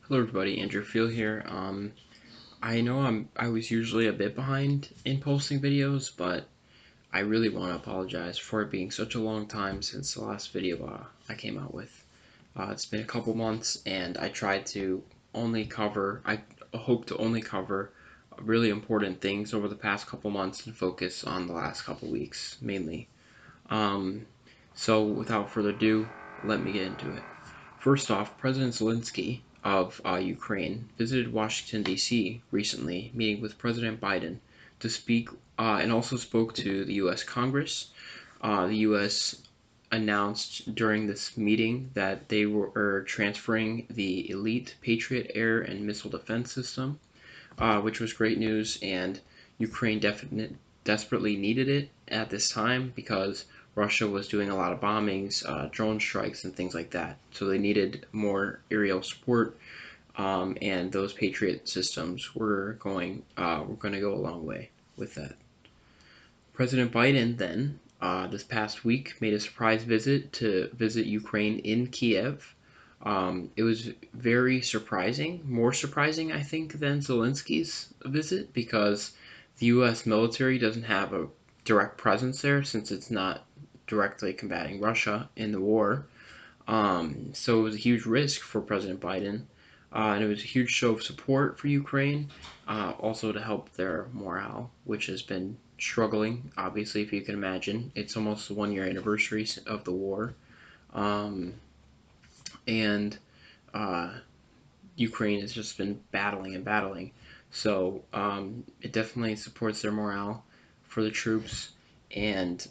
Hello everybody, Andrew Field here. I know I was usually a bit behind in posting videos, but I really want to apologize for it being such a long time since the last video I came out with. It's been a couple months, and I tried to I hope to only cover really important things over the past couple months and focus on the last couple weeks mainly. Um, so without further ado, let me get into it. First off, President Zelensky of Ukraine visited Washington, D.C. recently, meeting with President Biden to speak and also spoke to the U.S. Congress. The U.S. announced during this meeting that they were transferring the elite Patriot air and missile defense system, which was great news, and Ukraine desperately needed it at this time because Russia was doing a lot of bombings, drone strikes, and things like that. So they needed more aerial support, and those Patriot systems were going to go a long way with that. President Biden then, this past week, made a surprise visit to visit Ukraine in Kiev. It was very surprising, more surprising, I think, than Zelensky's visit because the U.S. military doesn't have a direct presence there since it's not directly combating Russia in the war. So it was a huge risk for President Biden, and it was a huge show of support for Ukraine, also to help their morale, which has been struggling. Obviously, if you can imagine, it's almost the 1 year anniversary of the war, um, and uh, Ukraine has just been battling and battling. So it definitely supports their morale for the troops. And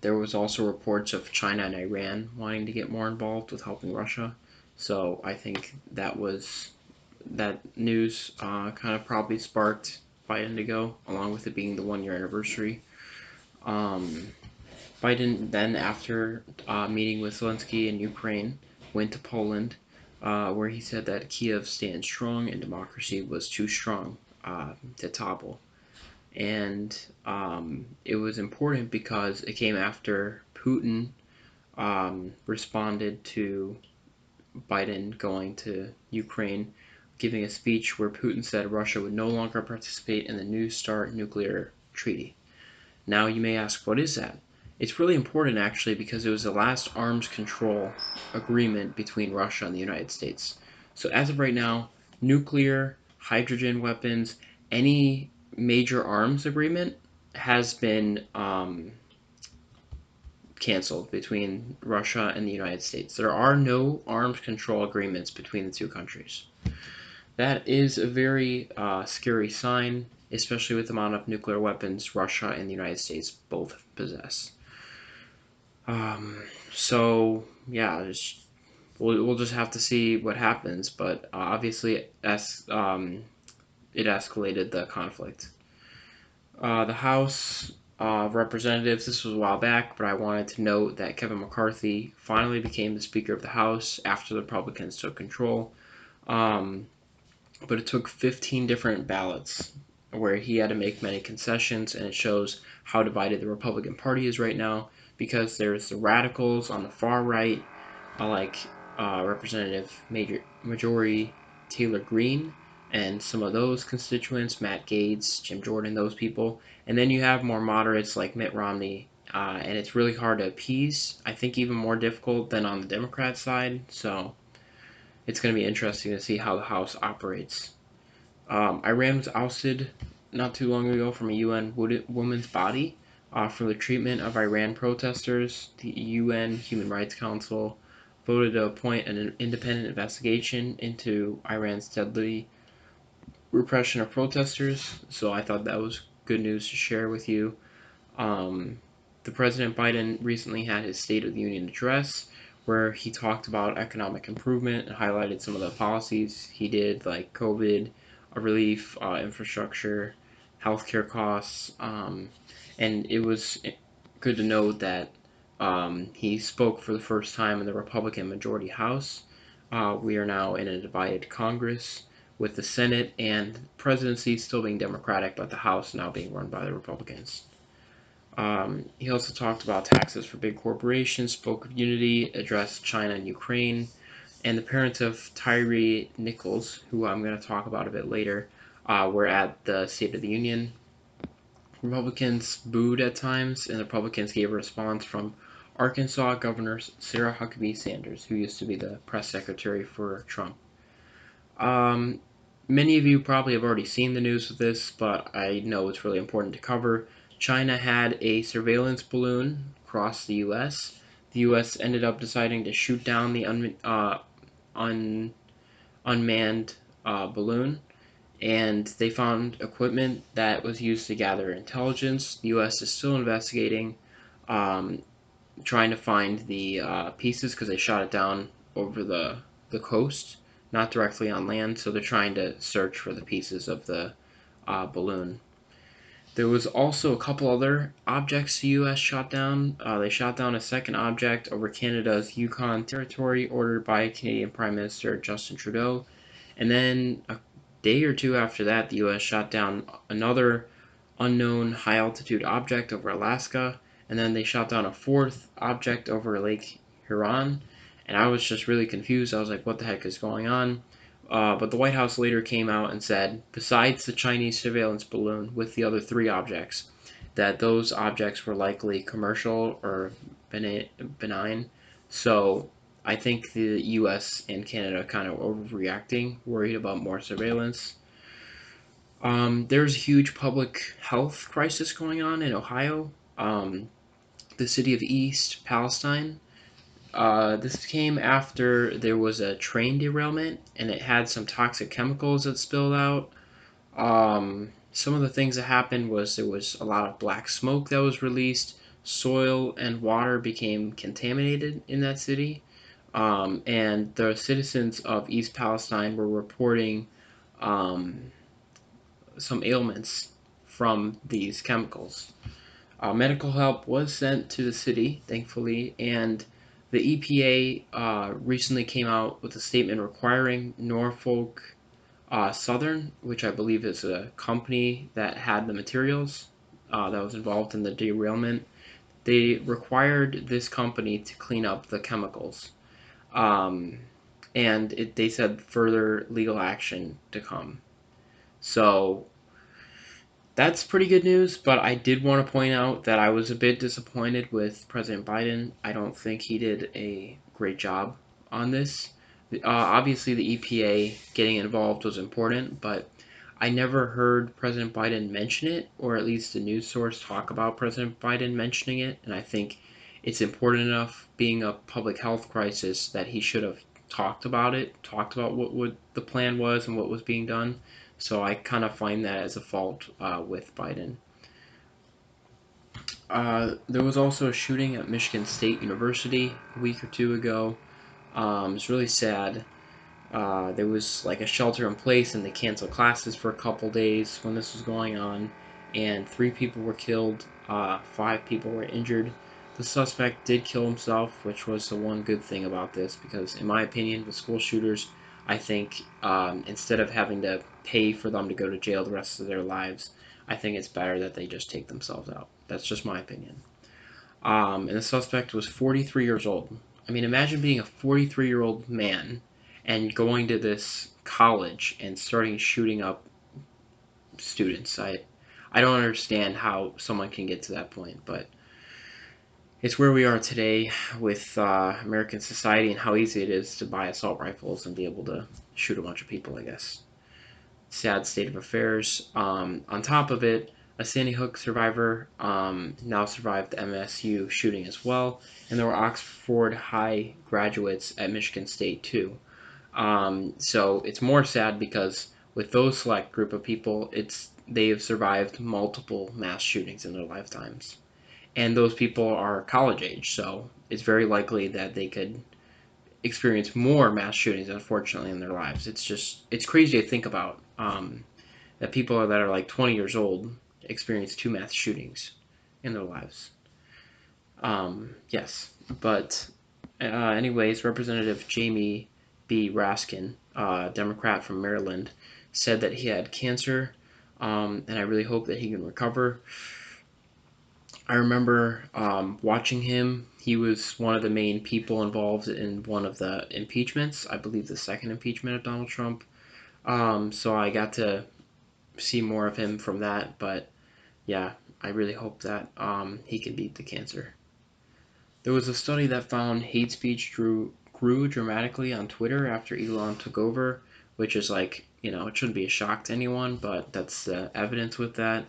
there was also reports of China and Iran wanting to get more involved with helping Russia. So I think that news kind of probably sparked Biden to go, along with it being the 1 year anniversary. Um, Biden then, after meeting with Zelensky in Ukraine, went to Poland, where he said that Kiev stands strong and democracy was too strong to topple. And it was important because it came after Putin responded to Biden going to Ukraine, giving a speech where Putin said Russia would no longer participate in the New START nuclear treaty. Now you may ask, what is that? It's really important actually because it was the last arms control agreement between Russia and the United States. So as of right now, nuclear, hydrogen weapons, any major arms agreement has been canceled between Russia and the United States. There are no arms control agreements between the two countries. That is a very scary sign, especially with the amount of nuclear weapons Russia and the United States both possess. Um, so yeah, we'll just have to see what happens. But obviously, it escalated the conflict. The House of Representatives. This was a while back, but I wanted to note that Kevin McCarthy finally became the Speaker of the House after the Republicans took control. Um, but it took 15 different ballots where he had to make many concessions, and it shows how divided the Republican Party is right now because there's the radicals on the far right, like Representative Majority Taylor Greene and some of those constituents, Matt Gaetz, Jim Jordan, those people, and then you have more moderates like Mitt Romney, and it's really hard to appease. I think even more difficult than on the Democrat side. So it's going to be interesting to see how the House operates. Iran was ousted not too long ago from a UN women's body for the treatment of Iran protesters. The UN Human Rights Council voted to appoint an independent investigation into Iran's deadly repression of protesters. So I thought that was good news to share with you. Um, the President Biden recently had his State of the Union address where he talked about economic improvement and highlighted some of the policies he did, like COVID relief, infrastructure, healthcare costs, and it was good to note that he spoke for the first time in the Republican majority House. We are now in a divided Congress with the Senate and presidency still being Democratic, but the House now being run by the Republicans. He also talked about taxes for big corporations, spoke of unity, addressed China and Ukraine, and the parents of Tyre Nichols, who I'm going to talk about a bit later, were at the State of the Union. Republicans booed at times, and the Republicans gave a response from Arkansas Governor Sarah Huckabee Sanders, who used to be the press secretary for Trump. Um, Many of you probably have already seen the news of this, but I know it's really important to cover. China had a surveillance balloon cross the U.S. The U.S. ended up deciding to shoot down the unmanned balloon, and they found equipment that was used to gather intelligence. The U.S. is still investigating, um, trying to find the pieces because they shot it down over the coast, not directly on land. So they're trying to search for the pieces of the balloon. There was also a couple other objects the U.S. shot down. They shot down a second object over Canada's Yukon Territory, ordered by Canadian Prime Minister Justin Trudeau. And then a day or two after that, the U.S. shot down another unknown high altitude object over Alaska. And then they shot down a fourth object over Lake Huron. And I was just really confused. I was like, what the heck is going on? But the White House later came out and said, besides the Chinese surveillance balloon with the other three objects, that those objects were likely commercial or benign. So I think the U.S. and Canada kind of overreacting, worried about more surveillance. There's a huge public health crisis going on in Ohio. The city of East Palestine. This came after there was a train derailment and it had some toxic chemicals that spilled out. Some of the things that happened was there was a lot of black smoke that was released. Soil and water became contaminated in that city. And the citizens of East Palestine were reporting um, some ailments from these chemicals. Medical help was sent to the city, thankfully, and the EPA recently came out with a statement requiring Norfolk Southern, which I believe is a company that had the materials that was involved in the derailment. They required this company to clean up the chemicals, um, and they said further legal action to come. So that's pretty good news, but I did want to point out that I was a bit disappointed with President Biden. I don't think he did a great job on this. Obviously, the EPA getting involved was important, but I never heard President Biden mention it, or at least a news source talk about President Biden mentioning it. And I think it's important enough, being a public health crisis, that he should have talked about it, talked about what the plan was and what was being done. So I kind of find that as a fault with Biden. There was also a shooting at Michigan State University a week or two ago. It's really sad. There was like a shelter in place, and they canceled classes for a couple days when this was going on, and 3 people were killed, 5 people were injured. The suspect did kill himself, which was the one good thing about this, because in my opinion, with school shooters, I think instead of having to pay for them to go to jail the rest of their lives, I think it's better that they just take themselves out. That's just my opinion. And the suspect was 43 years old. I mean, imagine being a 43-year-old man and going to this college and starting shooting up students. I don't understand how someone can get to that point, but it's where we are today with American society and how easy it is to buy assault rifles and be able to shoot a bunch of people, I guess. Sad state of affairs. On top of it, a Sandy Hook survivor now survived the MSU shooting as well, and there were Oxford High graduates at Michigan State too. So it's more sad because with those select group of people, they have survived multiple mass shootings in their lifetimes, and those people are college age, so it's very likely that they could experience more mass shootings, unfortunately, in their lives. It's crazy to think about that people that are like 20 years old experience 2 mass shootings in their lives. Yes, but anyways, Representative Jamie B. Raskin, Democrat from Maryland, said that he had cancer, and I really hope that he can recover. I remember watching him. He was one of the main people involved in one of the impeachments. I believe the second impeachment of Donald Trump. So I got to see more of him from that. But yeah, I really hope that he can beat the cancer. There was a study that found hate speech grew dramatically on Twitter after Elon took over, which is like, it shouldn't be a shock to anyone, but that's the evidence with that.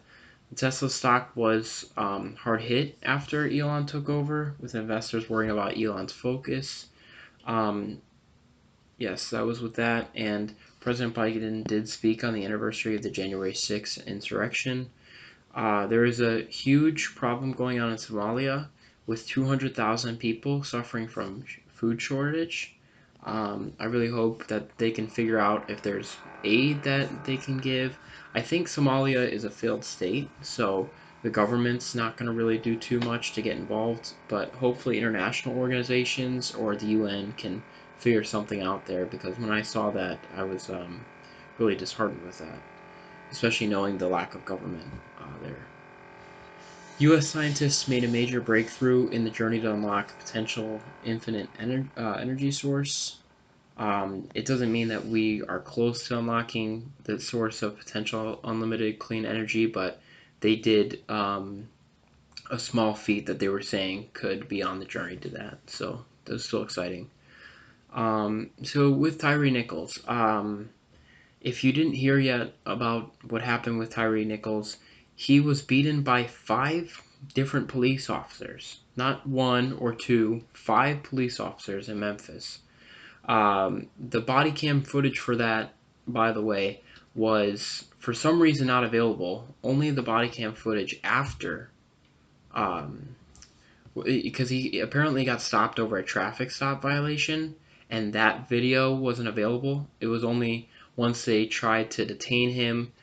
Tesla stock was hard hit after Elon took over, with investors worrying about Elon's focus. Um, yes, that was with that. And President Biden did speak on the anniversary of the January 6th insurrection. There is a huge problem going on in Somalia with 200,000 people suffering from food shortage. I really hope that they can figure out if there's aid that they can give. I think Somalia is a failed state, so the government's not going to really do too much to get involved, but hopefully international organizations or the UN can figure something out there, because when I saw that, I was really disheartened with that, especially knowing the lack of government there. U.S. scientists made a major breakthrough in the journey to unlock potential infinite energy source. It doesn't mean that we are close to unlocking the source of potential unlimited clean energy, but they did a small feat that they were saying could be on the journey to that. So that's still exciting. So with Tyre Nichols, if you didn't hear yet about what happened with Tyre Nichols, he was beaten by five different police officers. Not one or two, five police officers in Memphis. The body cam footage for that, by the way, was for some reason not available. Only the body cam footage after, um, because he apparently got stopped over a traffic stop violation, and that video wasn't available. It was only once they tried to detain him.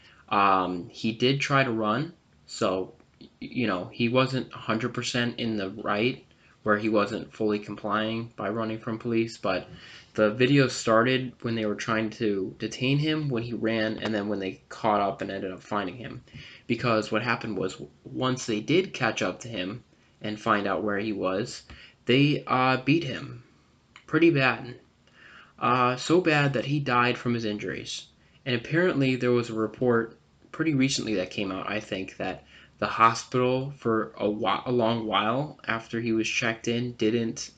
He did try to run, so he wasn't 100% in the right, where he wasn't fully complying by running from police, but the video started when they were trying to detain him, when he ran, and then when they caught up and ended up finding him. Because what happened was, once they did catch up to him and find out where he was, they beat him pretty bad. So bad that he died from his injuries. And apparently, there was a report pretty recently that came out, I think, that the hospital for a long while after he was checked in didn't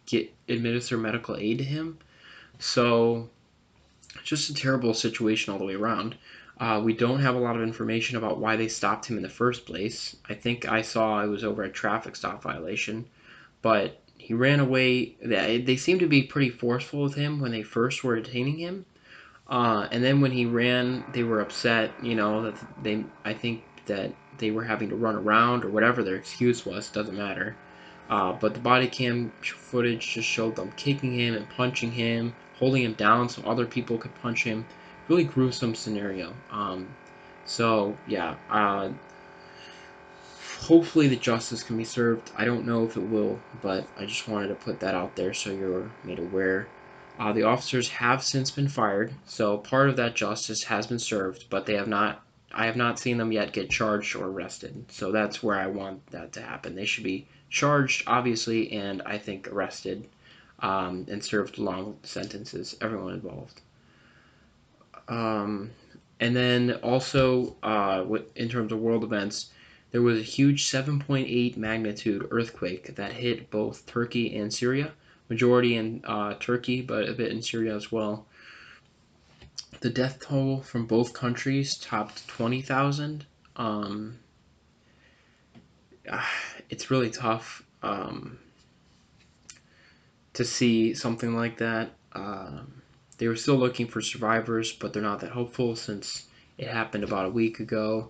get administer medical aid to him. So, just a terrible situation all the way around. We don't have a lot of information about why they stopped him in the first place. I think I saw it was over a traffic stop violation, but he ran away. They seemed to be pretty forceful with him when they first were detaining him, and then when he ran, they were upset. That I think that they were having to run around or whatever their excuse was. Doesn't matter. But the body cam footage just showed them kicking him and punching him, holding him down so other people could punch him. Really gruesome scenario. So yeah, hopefully the justice can be served. I don't know if it will, but I just wanted to put that out there so you're made aware. The officers have since been fired, so part of that justice has been served, but they have not. I have not seen them yet get charged or arrested. So that's where I want that to happen. They should be charged, obviously, and I think arrested, and served long sentences. Everyone involved. Um, and then also, in terms of world events, there was a huge 7.8 magnitude earthquake that hit both Turkey and Syria. Majority in Turkey, but a bit in Syria as well. The death toll from both countries topped 20,000. Um, it's really tough to see something like that. They were still looking for survivors, but they're not that hopeful since it happened about a week ago.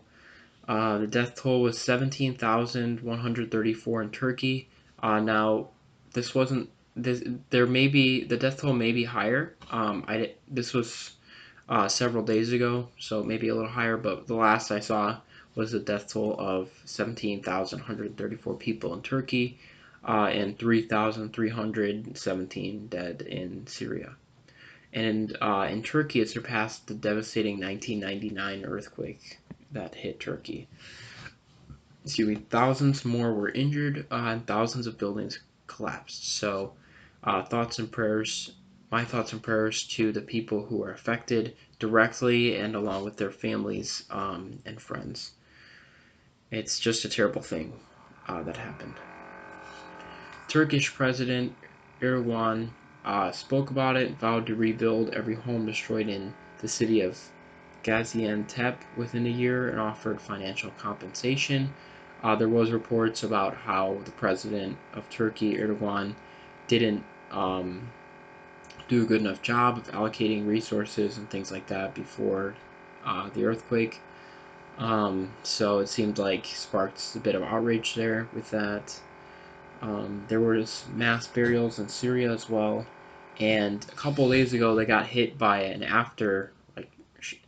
The death toll was 17,134 in Turkey. Now, this wasn't this. There may be the death toll may be higher. This was several days ago, so maybe a little higher. But the last I saw was a death toll of 17,134 people in Turkey, and 3,317 dead in Syria. And in Turkey, it surpassed the devastating 1999 earthquake that hit Turkey. excuse me, thousands more were injured, and thousands of buildings collapsed. So, thoughts and prayers, my thoughts and prayers to the people who are affected directly and along with their families and friends. It's just a terrible thing that happened. Turkish President Erdogan spoke about it, vowed to rebuild every home destroyed in the city of Gaziantep within a year, and offered financial compensation. There was reports about how the president of Turkey, Erdogan, didn't um, do a good enough job of allocating resources and things like that before the earthquake. So it seemed like sparked a bit of outrage there with that. There was mass burials in Syria as well, and a couple of days ago they got hit by an after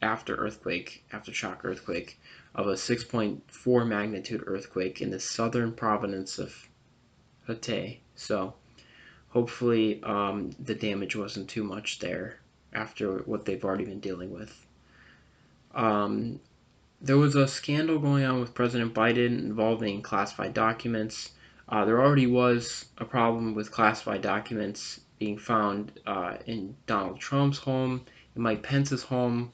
earthquake, aftershock earthquake of a 6.4 magnitude earthquake in the southern province of Hatay. So hopefully the damage wasn't too much there after what they've already been dealing with. Um, there was a scandal going on with President Biden involving classified documents. There already was a problem with classified documents being found in Donald Trump's home, in Mike Pence's home,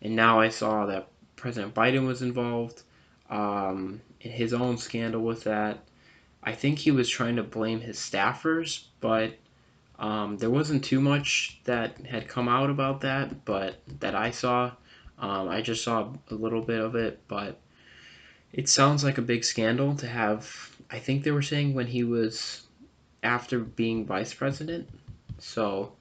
and now I saw that President Biden was involved in his own scandal with that. I think he was trying to blame his staffers, but there wasn't too much that had come out about that, but that I saw. I just saw a little bit of it, but it sounds like a big scandal to have. I think they were saying when he was after being vice president. So,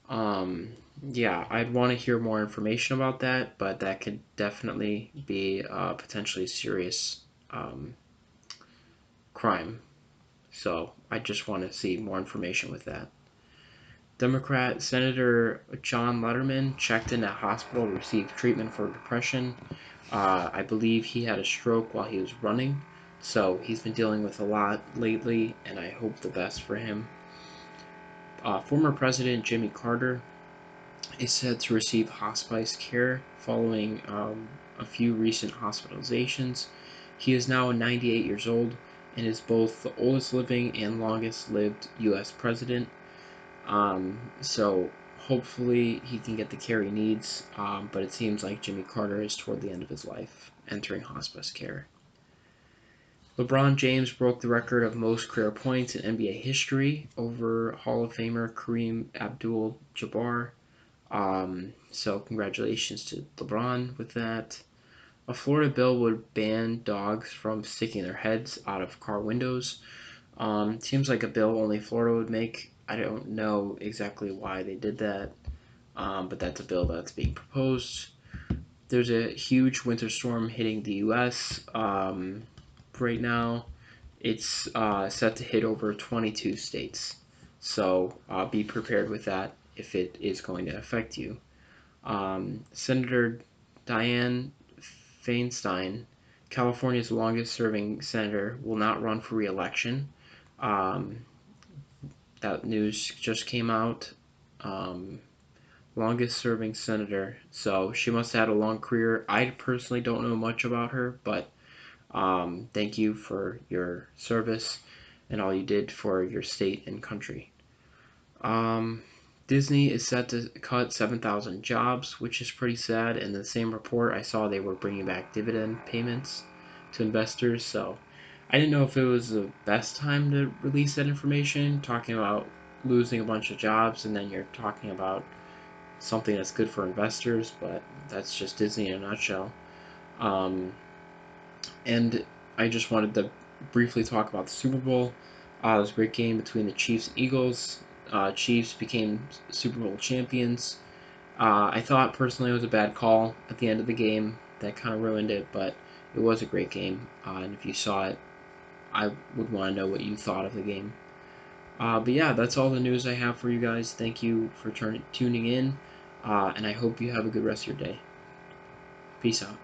um, yeah, I'd want to hear more information about that, but that could definitely be a potentially serious um, crime. So, I just want to see more information with that. Democrat Senator John Letterman checked in at hospital to receive treatment for depression. I believe he had a stroke while he was running, so he's been dealing with a lot lately, and I hope the best for him. Former President Jimmy Carter is said to receive hospice care following a few recent hospitalizations. He is now 98 years old and is both the oldest living and longest lived U.S. president. So hopefully he can get the care he needs, but it seems like Jimmy Carter is toward the end of his life, entering hospice care. LeBron James broke the record of most career points in NBA history over Hall of Famer Kareem Abdul-Jabbar. So congratulations to LeBron with that. A Florida bill would ban dogs from sticking their heads out of car windows. Seems like a bill only Florida would make. I don't know exactly why they did that, but that's a bill that's being proposed. There's a huge winter storm hitting the U.S. Right now. It's set to hit over 22 states, so be prepared with that if it is going to affect you. Senator Dianne Feinstein, California's longest serving senator, will not run for re election. Um, that news just came out. Um, Longest serving senator. So she must have had a long career. I personally don't know much about her, but thank you for your service and all you did for your state and country. Um, Disney is set to cut 7,000 jobs, which is pretty sad. In the same report, I saw they were bringing back dividend payments to investors. So I didn't know if it was the best time to release that information, talking about losing a bunch of jobs, and then you're talking about something that's good for investors, but that's just Disney in a nutshell. Um, and I just wanted to briefly talk about the Super Bowl. It was a great game between the Chiefs and Eagles. Chiefs became Super Bowl champions. I thought personally it was a bad call at the end of the game that kind of ruined it, but it was a great game. And if you saw it, I would want to know what you thought of the game. But yeah, that's all the news I have for you guys. Thank you for tuning in, and I hope you have a good rest of your day. Peace out.